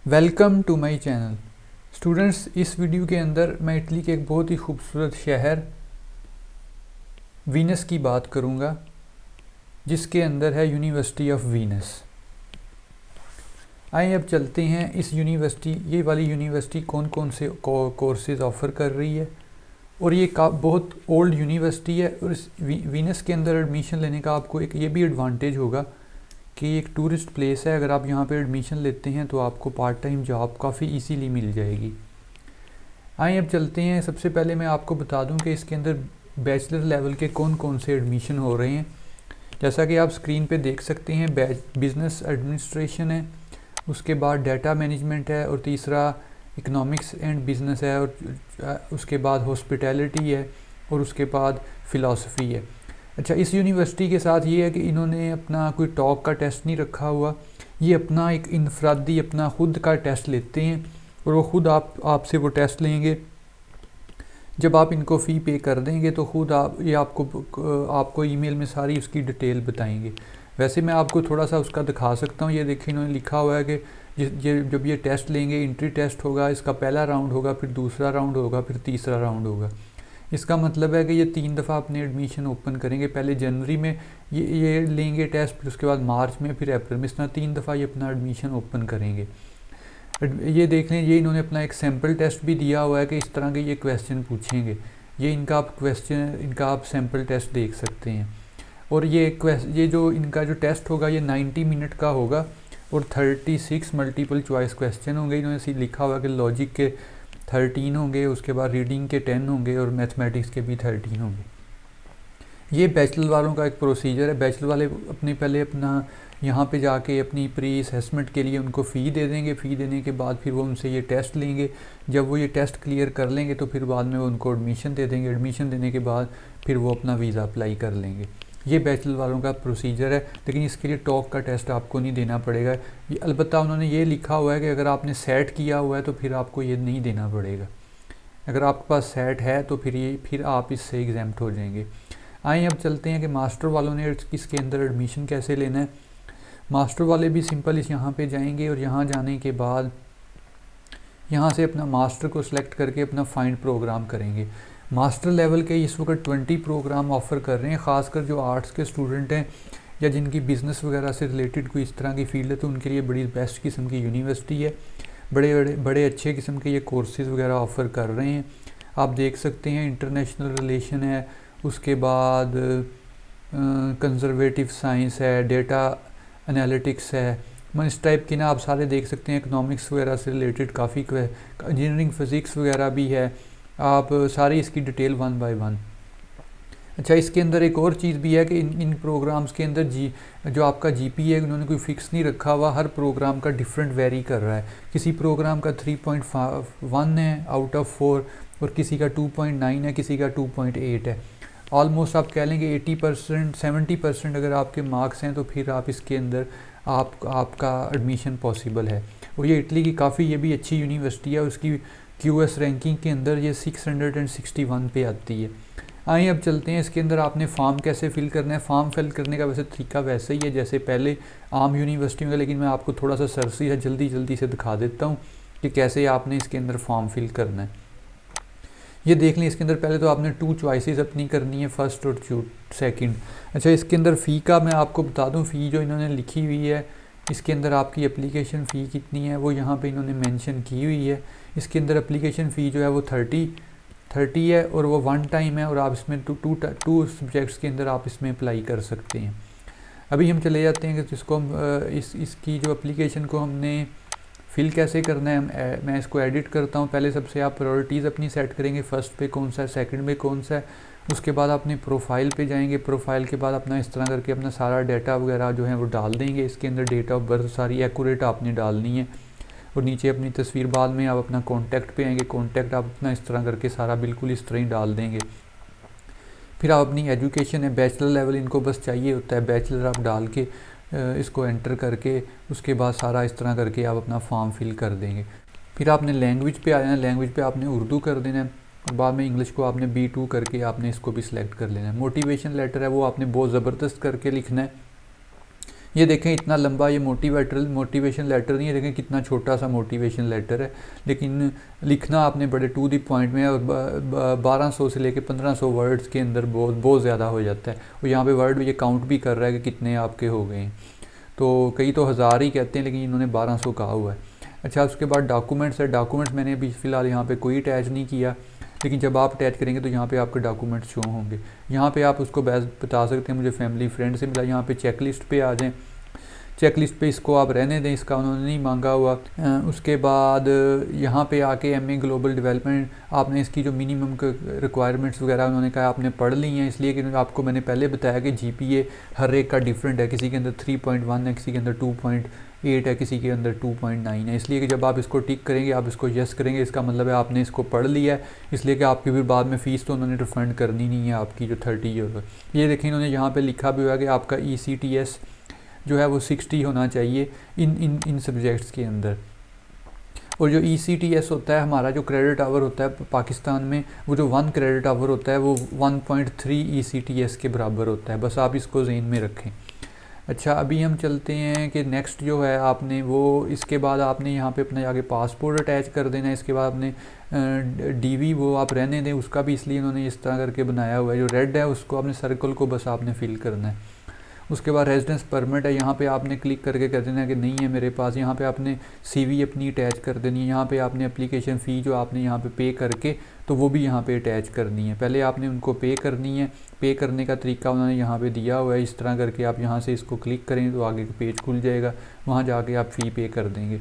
Welcome to my channel. Students, इस video के अंदर मैं इटली के एक बहुत ही खूबसूरत शहर वीनस की बात करूंगा, जिसके अंदर है यूनिवर्सिटी ऑफ वीनस। आइए अब चलते हैं इस यूनिवर्सिटी, ये वाली यूनिवर्सिटी कौन कौन से कोर्सेज ऑफ़र कर रही है। और ये बहुत ओल्ड यूनिवर्सिटी है। और इस वीनस के अंदर एडमिशन लेने का आपको एक ये भी एडवांटेज होगा कि एक टूरिस्ट प्लेस है। अगर आप यहाँ पे एडमिशन लेते हैं तो आपको पार्ट टाइम जॉब काफ़ी इजीली मिल जाएगी। आइए अब चलते हैं। सबसे पहले मैं आपको बता दूं कि इसके अंदर बैचलर लेवल के कौन कौन से एडमिशन हो रहे हैं। जैसा कि आप स्क्रीन पे देख सकते हैं, बिज़नेस एडमिनिस्ट्रेशन है, उसके बाद डाटा मैनेजमेंट है, और तीसरा इकोनॉमिक्स एंड बिज़नेस है, और उसके बाद हॉस्पिटैलिटी है, और उसके बाद फ़िलासफ़ी है। अच्छा, इस यूनिवर्सिटी के साथ ये है कि इन्होंने अपना कोई टॉक का टेस्ट नहीं रखा हुआ। ये अपना एक इनफरादी अपना खुद का टेस्ट लेते हैं, और वो खुद आपसे वो टेस्ट लेंगे। जब आप इनको फ़ी पे कर देंगे तो खुद ये आपको ईमेल में सारी उसकी डिटेल बताएंगे। वैसे मैं आपको थोड़ा सा उसका दिखा सकता हूँ। ये देखिए, इन्होंने लिखा हुआ है कि जब ये टेस्ट लेंगे, एंट्री टेस्ट होगा, इसका पहला राउंड होगा, फिर दूसरा राउंड होगा, फिर तीसरा राउंड होगा। इसका मतलब है कि ये 3 दफ़ा अपने एडमिशन ओपन करेंगे। पहले जनवरी में ये लेंगे टेस्ट, फिर उसके बाद मार्च में, फिर अप्रैल में। इस तरह 3 दफ़ा ये अपना एडमिशन ओपन करेंगे। ये देख लें, ये इन्होंने अपना एक सैम्पल टेस्ट भी दिया हुआ है कि इस तरह के ये क्वेश्चन पूछेंगे। ये इनका आप सैम्पल टेस्ट देख सकते हैं। और ये जो इनका जो टेस्ट होगा ये 90 मिनट का होगा, और 36 मल्टीपल चॉइस क्वेश्चन होंगे। इन्होंने लिखा हुआ कि लॉजिक के 13 होंगे, उसके बाद रीडिंग के 10 होंगे, और मैथमेटिक्स के भी 13 होंगे। ये बैचलर वालों का एक प्रोसीजर है। बैचलर वाले पहले अपना यहाँ पे जाके अपनी प्री असेसमेंट के लिए उनको फ़ी दे देंगे। फ़ी देने के बाद फिर वो उनसे ये टेस्ट लेंगे। जब वो ये टेस्ट क्लियर कर लेंगे तो फिर बाद में वो उनको एडमिशन दे देंगे। एडमिशन देने के बाद फिर वो अपना वीज़ा अप्लाई कर लेंगे। ये बैचलर वालों का प्रोसीजर है, लेकिन इसके लिए टॉक का टेस्ट आपको नहीं देना पड़ेगा। ये अलबत्ता उन्होंने ये लिखा हुआ है कि अगर आपने सेट किया हुआ है तो फिर आपको ये नहीं देना पड़ेगा। अगर आपके पास सेट है तो फिर आप इससे एग्जाम्प्ट हो जाएंगे। आइए अब चलते हैं कि मास्टर वालों ने इसके अंदर एडमिशन कैसे लेना है। मास्टर वाले भी सिंपल इस यहाँ पे जाएंगे, और यहाँ जाने के बाद यहाँ से अपना मास्टर को सिलेक्ट करके अपना फाइंड प्रोग्राम करेंगे। मास्टर लेवल के इस वक्त 20 प्रोग्राम ऑफ़र कर रहे हैं। ख़ासकर जो आर्ट्स के स्टूडेंट हैं या जिनकी बिज़नेस वगैरह से रिलेटेड कोई इस तरह की फील्ड है, तो उनके लिए बड़ी बेस्ट किस्म की यूनिवर्सिटी है। बड़े अच्छे किस्म के ये कोर्सेज़ वगैरह ऑफ़र कर रहे हैं। आप देख सकते हैं, इंटरनेशनल रिलेशन है, उसके बाद कंजर्वेटिव साइंस है, डेटा एनालिटिक्स है। इस टाइप की ना आप सारे देख सकते हैं। इकोनॉमिक्स वगैरह से रिलेटेड काफ़ी इंजीनियरिंग फिज़िक्स वगैरह भी है। आप सारी इसकी डिटेल 1 बाय 1। अच्छा, इसके अंदर एक और चीज़ भी है कि इन प्रोग्राम्स के अंदर जो आपका जीपीए है, उन्होंने कोई फ़िक्स नहीं रखा हुआ। हर प्रोग्राम का डिफरेंट वेरी कर रहा है। किसी प्रोग्राम का 3.1 है आउट ऑफ 4, और किसी का 2.9 है, किसी का 2.8 है। ऑलमोस्ट आप कह लेंगे 80% 70% अगर आपके मार्क्स हैं तो फिर आप इसके अंदर आपका एडमिशन पॉसिबल है। और ये इटली की काफ़ी ये भी अच्छी यूनिवर्सिटी है। उसकी क्यूएस रैंकिंग के अंदर ये 661 पे आती है। आइए अब चलते हैं। इसके अंदर आपने फॉर्म कैसे फिल करना है। फॉर्म फिल करने का वैसे तरीका वैसे ही है जैसे पहले आम यूनिवर्सिटी में, लेकिन मैं आपको थोड़ा सा सरसी है जल्दी से दिखा देता हूँ कि कैसे आपने इसके अंदर फॉर्म फिल करना है। ये देख लें, इसके अंदर पहले तो आपने 2 चॉइसेस अपनी करनी है, फर्स्ट और सेकंड। अच्छा, इसके अंदर फ़ी का मैं आपको बता दूं। फ़ी जो इन्होंने लिखी हुई है, इसके अंदर आपकी एप्लीकेशन फ़ी कितनी है वो यहाँ पे इन्होंने मेंशन की हुई है। इसके अंदर एप्लीकेशन फ़ी जो है वो 30 है, और वो 1 टाइम है, और आप इसमें टू सब्जेक्ट्स के अंदर आप इसमें अप्लाई कर सकते हैं। अभी हम चले जाते हैं कि जिसको हम इसकी जो एप्लीकेशन को हमने फिल कैसे करना है। मैं इसको एडिट करता हूँ। पहले सबसे आप प्रायोरिटीज़ अपनी सेट करेंगे, फर्स्ट पे कौन सा है, सेकंड में कौन सा है। उसके बाद अपने प्रोफाइल पे जाएंगे। प्रोफाइल के बाद अपना इस तरह करके अपना सारा डाटा वगैरह जो है वो डाल देंगे। इसके अंदर डेट ऑफ बर्थ सारी एक्यूरेट आपने डालनी है, और नीचे अपनी तस्वीर। बाद में आप अपना कॉन्टैक्ट पे आएंगे। कॉन्टैक्ट आप अपना इस तरह करके सारा बिल्कुल इस तरह ही डाल देंगे। फिर आप अपनी एजुकेशन है, बैचलर लेवल इनको बस चाहिए होता है, बैचलर आप डाल के इसको एंटर करके उसके बाद सारा इस तरह करके आप अपना फॉर्म फिल कर देंगे। फिर आपने लैंग्वेज पे आ जाना है। लैंग्वेज पे आपने उर्दू कर देना है, और बाद में इंग्लिश को आपने B2 करके आपने इसको भी सिलेक्ट कर लेना है। मोटिवेशन लेटर है वो आपने बहुत ज़बरदस्त करके लिखना है ये देखें इतना लंबा ये मोटिवेशन लेटर नहीं है, देखें कितना छोटा सा मोटिवेशन लेटर है, लेकिन लिखना आपने बड़े टू द पॉइंट में, और 1200 से लेके 1500 वर्ड्स के अंदर बहुत ज़्यादा हो जाता है। और यहाँ पे वर्ड ये काउंट भी कर रहा है कि कितने आपके हो गए हैं, तो कई तो 1000 ही कहते हैं, लेकिन इन्होंने 1200 कहा हुआ है। अच्छा, उसके बाद डॉक्यूमेंट्स है। डॉक्यूमेंट्स मैंने अभी फ़िलहाल यहाँ पे कोई अटैच नहीं किया, लेकिन जब आप अटैच करेंगे तो यहाँ पे आपके डॉक्यूमेंट्स शो होंगे। यहाँ पे आप उसको बता सकते हैं मुझे फैमिली फ्रेंड से मिला। यहाँ पे चेकलिस्ट पे आ जाएं, चेकलिस्ट पे इसको आप रहने दें, इसका उन्होंने नहीं मांगा हुआ। उसके बाद यहाँ पे आके एमए ग्लोबल डेवलपमेंट, आपने इसकी जो मिनिमम रिक्वायरमेंट्स वगैरह उन्होंने कहा आपने पढ़ ली हैं, इसलिए कि आपको मैंने पहले बताया कि जीपीए हर एक का डिफरेंट है, किसी के अंदर 3.1 है, किसी के अंदर 2.8 है, किसी के अंदर 2.9 है। इसलिए कि जब आप इसको टिक करेंगे, आप इसको यस करेंगे, इसका मतलब है आपने इसको पढ़ लिया है, इसलिए कि आपकी फिर बाद में फ़ीस तो उन्होंने रिफ़ंड करनी नहीं है आपकी जो 30 यूरो। ये देखिए इन्होंने यहाँ पे लिखा भी हुआ है कि आपका ECTS जो है वो 60 होना चाहिए इन सब्जेक्ट्स के अंदर। और जो ECTS होता है हमारा, जो क्रेडिट आवर होता है पाकिस्तान में, वो जो 1 क्रेडिट आवर होता है वो 1.3 ECTS के बराबर होता है। बस आप इसको ज़हन में रखें। अच्छा, अभी हम चलते हैं कि नेक्स्ट जो है आपने वो, इसके बाद आपने यहाँ पे अपना आगे पासपोर्ट अटैच कर देना है। इसके बाद आपने DV वो आप रहने दें, उसका भी इसलिए इन्होंने इस तरह करके बनाया हुआ है। जो रेड है उसको आपने सर्कल को बस आपने फिल करना है। उसके बाद रेजिडेंस परमिट है, यहाँ पे आपने क्लिक करके कर देना है कि नहीं है मेरे पास। यहाँ पे आपने CV अपनी अटैच कर देनी है। यहाँ पे आपने एप्लीकेशन फ़ी जो आपने यहाँ पे पे करके, तो वो भी यहाँ पे अटैच करनी है। पहले आपने उनको पे करनी है। पे करने का तरीका उन्होंने यहाँ पे दिया हुआ है, इस तरह करके आप यहाँ से इसको क्लिक करेंगे तो आगे का पेज खुल जाएगा, वहाँ जाके आप फ़ी पे कर देंगे।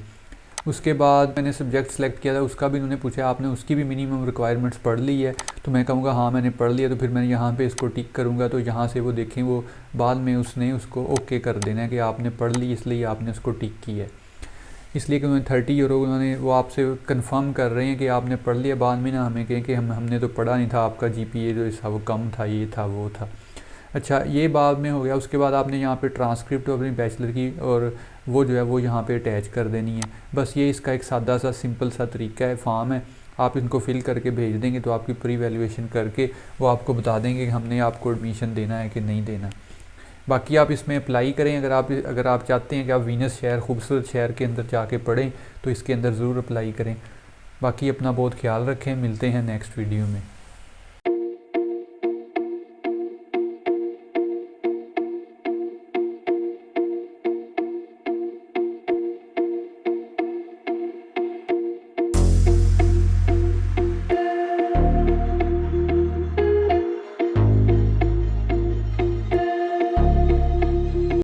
उसके बाद मैंने सब्जेक्ट सेलेक्ट किया था, उसका भी उन्होंने पूछा आपने उसकी भी मिनिमम रिक्वायरमेंट्स पढ़ ली है, तो मैं कहूँगा हाँ मैंने पढ़ लिया। तो फिर मैं यहाँ पे इसको टिक करूँगा, तो यहाँ से वो देखें वो बाद में उसने उसको ओके कर देना है कि आपने पढ़ ली, इसलिए आपने उसको टिक किया है। इसलिए कि उन्होंने 30 यूरो उन्होंने वो आपसे कंफर्म कर रहे हैं कि आपने पढ़ लिया, बाद में ना हमें कहें कि हमने तो पढ़ा नहीं था, आपका GPA जो था वो कम था, ये था वो था। अच्छा, ये बाद में हो गया। उसके बाद आपने यहाँ पे ट्रांसक्रिप्ट अपनी बैचलर की और वो जो है वो यहाँ पे अटैच कर देनी है। बस ये इसका एक सादा सा सिंपल सा तरीका है, फॉर्म है, आप इनको फिल करके भेज देंगे तो आपकी प्री वैल्यूएशन करके वो आपको बता देंगे कि हमने आपको एडमिशन देना है कि नहीं देना। बाकी आप इसमें अप्लाई करें, अगर आप चाहते हैं कि आप वीनस शहर, खूबसूरत शहर के अंदर जाके पढ़ें, तो इसके अंदर ज़रूर अप्लाई करें। बाकी अपना बहुत ख्याल रखें, मिलते हैं नेक्स्ट वीडियो में।